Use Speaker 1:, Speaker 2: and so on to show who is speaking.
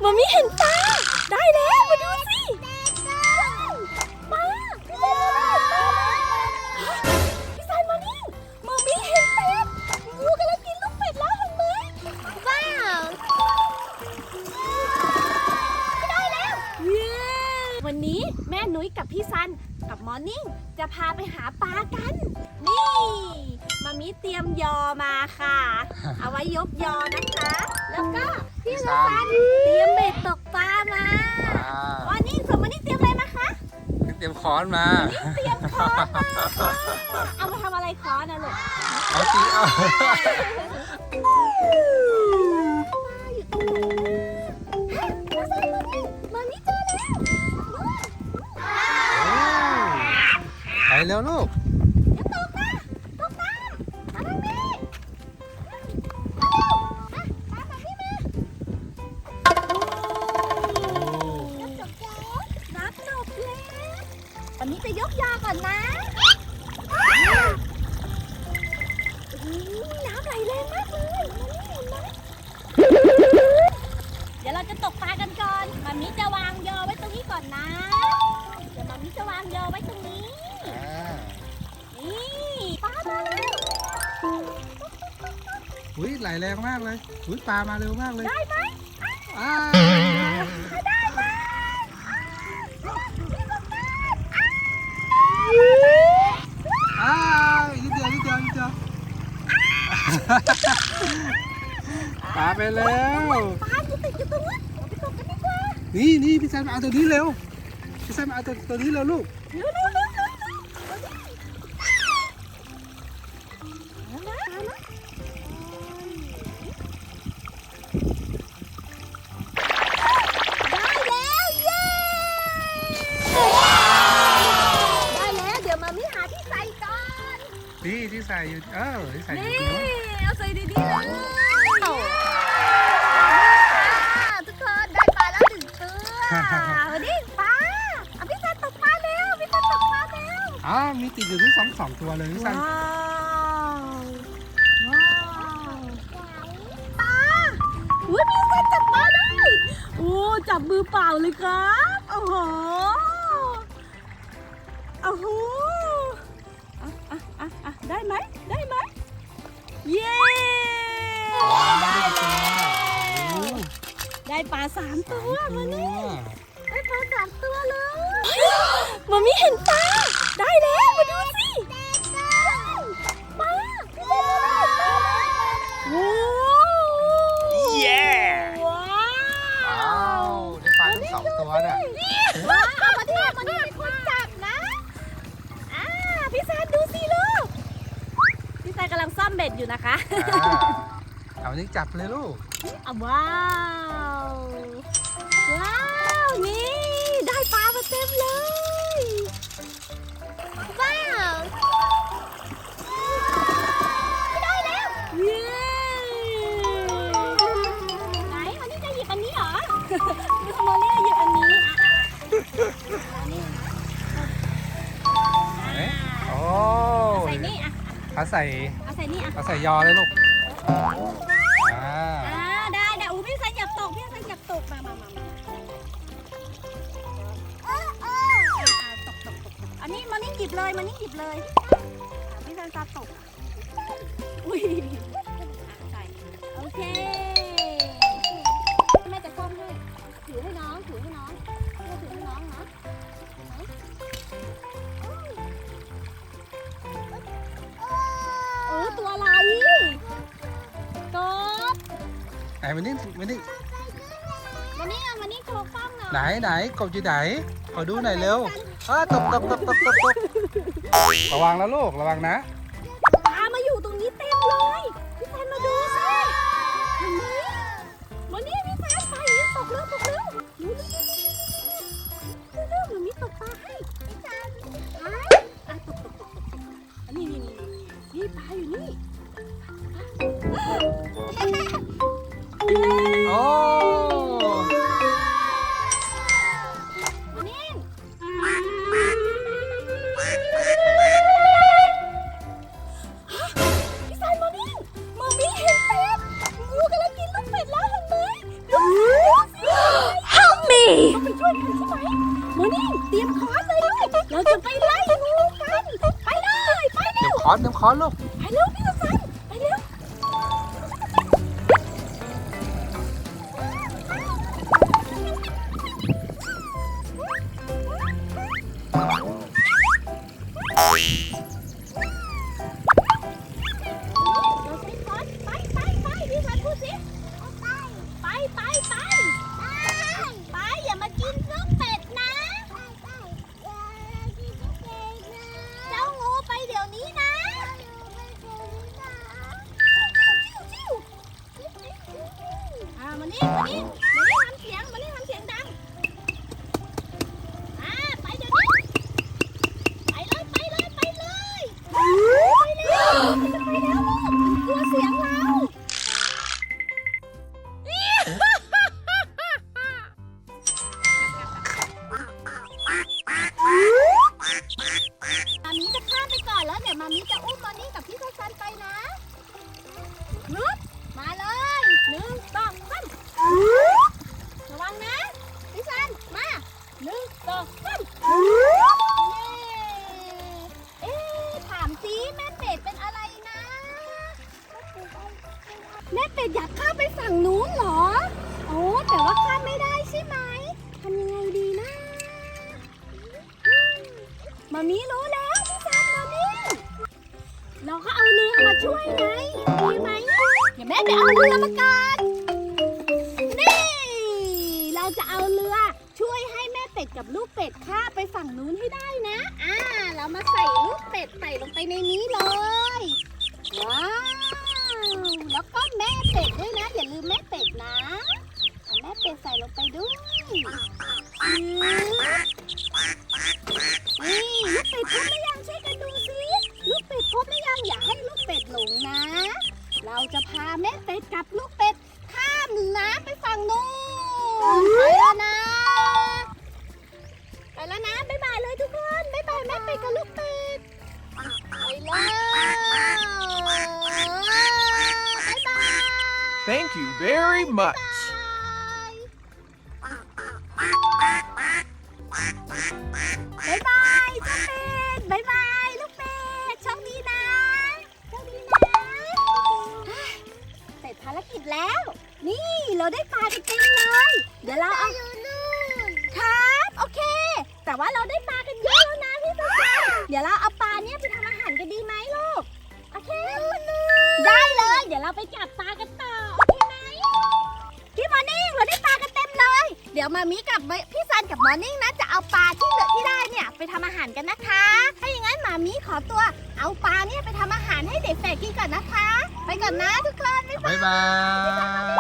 Speaker 1: มามิเห็นปลาได้แล้วมาดูสิปลาพี่สายมานี่มามิเห็นเป็ดงูกำลังกินลูกเป็ดแล้วเห็นไหมว้าวได้แล้วเย้วันนี้แม่นุ้ยกับพี่ซันกับมอร์นิ่งจะพาไปหาปลากันนี่มามิเตรียมยอมาค่ะ เอาไว้ยกยอนะคะ แล้วก็พี่ซันเตรียมเบ็ดตกปลามาวันนี้ส่วนวันนี้เตรียมอะไรมาคะ
Speaker 2: เตรียมค้อนมา
Speaker 1: เตรียมค้อนมาเอามาทำอะไรค้อนนะลูก
Speaker 2: เอาตีเอา
Speaker 1: มามิเจอแล้ว
Speaker 2: ไปเร็วลูก
Speaker 1: ตกนะตกนะมาทางนี้ตามแบบนี้มานับจบแล้ววันนี้จะยกยาก่อนนะน้ำไหลแรงมากเลยเห็นไหมเดี๋ยวเราจะตกปลากันก่อนมามิจะวางยอไว้ตรงนี้ก่อนนะเดี๋ยวมามิจะวางยอไว้ตรงนี้นี่ปลามาแล้ว
Speaker 2: อุ้ยไหลแรงมากเลยอุ้ยปลามาเร็วมากเลย
Speaker 1: ได้ไหมได้ไหม
Speaker 2: นิดเดียวปลาไปแล้ว
Speaker 1: ปลาอยู่ติดอยู่ตรงนั้นไปตกกันดีกว่า
Speaker 2: นี่พี่ซันมาเอาตัวนี้เร็วพี่ซันมาเอาตัวนี้เร็วลูก
Speaker 1: เร็ว
Speaker 2: ที่ใส่อยู่ที่ใส่อยู่
Speaker 1: นี่เอาใส่ดีๆเลยทุกคนได้ปลาแล้ว1 ตัวนี่ปลาพี่ซันตกปลาเร็วพี่ซันตกปลาเร็ว
Speaker 2: มีติดอยู่ที่สองตัวเลยพี่ซัน
Speaker 1: ว้าวปลาอุ้ยพี่ซันจับปลาได้โอ้จับมือเปล่าเลยครับโอ้โหได้ไหมเย้ได้ปลา3 ตัวมานี่ได้ปลา3 ตัวเลยมามิเห็นปลาได้แล้วมาดูสิปลาว้าว
Speaker 2: เย้ว้าวได้ปลาทั้ง2 ตัวเนี่ย
Speaker 1: ว้าวมานี่เป็นคนจับนะพี่แซนดูสิลูกพี่แซนกำลังซ่อมเบ็ดอยู่นะคะ
Speaker 2: เอานี่จับเลยลูก
Speaker 1: ว้าวนี่ได้ปลามาเต็มเลยว้าวได้แล้วเย้ไหนวันนี้จะหยิบอันนี้เหรอวันนี้จะหยิบอันนี้
Speaker 2: โอ้
Speaker 1: ใส่นี่
Speaker 2: เอาใส่
Speaker 1: นี่
Speaker 2: เอาใส่ยอเลยลูก
Speaker 1: ได้อู้พี่ซันอยากตกมาตกอันนี้มันนี่หยิบเลยพี่ซันจะตกอุ้ยใส่โอเคแม่จะก้มให้ถือให้น้องนะตัวอะไรกบ
Speaker 2: มานี่
Speaker 1: โชว์กล้องหน่อย
Speaker 2: ไหนกบอยู่ไหนขอดูหน่อยเร็วตกระวังแล้วลูกระวังนะ
Speaker 1: ปลามาอยู่ตรงนี้เต็มเลยพี่แซนมาดูสิเห็นไหมวันนี้พี่แซนไปตกเร็วเร็วมันมีตกปลาให้พี่แซนตกอันนี่ปลาอยู่นี่
Speaker 2: โอ้
Speaker 1: ต้องไปช่วยกันใช่ไหมโมนี่เตรียมค้อนเลยลูกเราจะไปไล่งูกันไปเลยไป
Speaker 2: เตรี
Speaker 1: เร็
Speaker 2: ยว มค้อนลูก
Speaker 1: ไปเร็วพี่สันไปเร็วเราใช้ค้อนไปพี่สันพูดสิไปอย่ามากินลูกเป็ดนะเจ้างูไปเดี๋ยวนี้นะมานี่ทำเสียงดังไปเดี๋ยวนี้ไปเลยไปเร็วกลัวเสียงเรามามีจะข้ามไปก่อนแล้วเดี๋ยวมามีจะอุ้มมอนี่กับพี่ซันไปนะฮึบมาเลย1 2 3ระวังนะพี่ซันมา1 2 3ถามสิแม่เป็ดเป็นอะไรนะแม่เป็ดอยากข้ามไปฝั่งนู้นเหรอโอ้แต่ว่าข้ามไม่ได้ใช่ไหมทำยังไงดีนะมามีรู้แล้วพี่ซันมานี่เราก็เอาเรือมาช่วยไงดีไหมเดี๋ยวแม่ไปเอาเรือมาก่อนนี่เราจะเอาเรือช่วยให้แม่เป็ดกับลูกเป็ดข้ามไปฝั่งนู้นให้ได้นะเรามาใส่ลูกเป็ดใส่ลงไปในนี้เลยว้าวแล้วก็แม่เป็ดด้วยนะอย่าลืมแม่เป็ดนะเอาแม่เป็ดใส่ลงไปด้วยนี่ลูกเป็ดครบหรือยังช่วยกันดูสิลูกเป็ดครบหรือยังอย่าให้ลูกเป็ดหลงนะเราจะพาแม่เป็ดกับลูกเป็ดข้ามน้ำไปฝั่งนู้นไปแล้วนะบ๊ายบายเลยทุกคนบ๊ายบายแม่เป็ดกับลูกเป็ดไปแล้วบ๊ายบาย
Speaker 3: Thank you very much.
Speaker 1: บ๊ายบายเจ้าเป็ดบ๊ายบายลูกเป็ดโชคดีนะโชคดีนะเสร็จภารกิจแล้ว นี่เราได้ปลากันเต็มเลยเดี๋ยวเราเอาครับโอเค แต่ว่าเราได้ปลากันเยอะแล้วนะพี่ซันเดี๋ยวเราเอาปลาเนี้ยไปทำอาหารกันดีไหมลูกโอเคได้เลยเดี๋ยวเราไปจับปลากันต่อโอเคไหมพี่มอร์นิ่งเราได้ปลากันเต็มเลยเดี๋ยวมามิกับพี่ซันกับมอร์นิ่งนะจะเอาปลาที่เหลือที่ได้เนี่ยไปทำอาหารกันนะคะถ้าอย่างนั้นมามิขอตัวเอาปลาเนี่ยไปทำอาหารให้เด็กแฝดกินก่อนนะคะไปก่อนนะทุกคนบ๊ายบาย
Speaker 2: บ๊ายบาย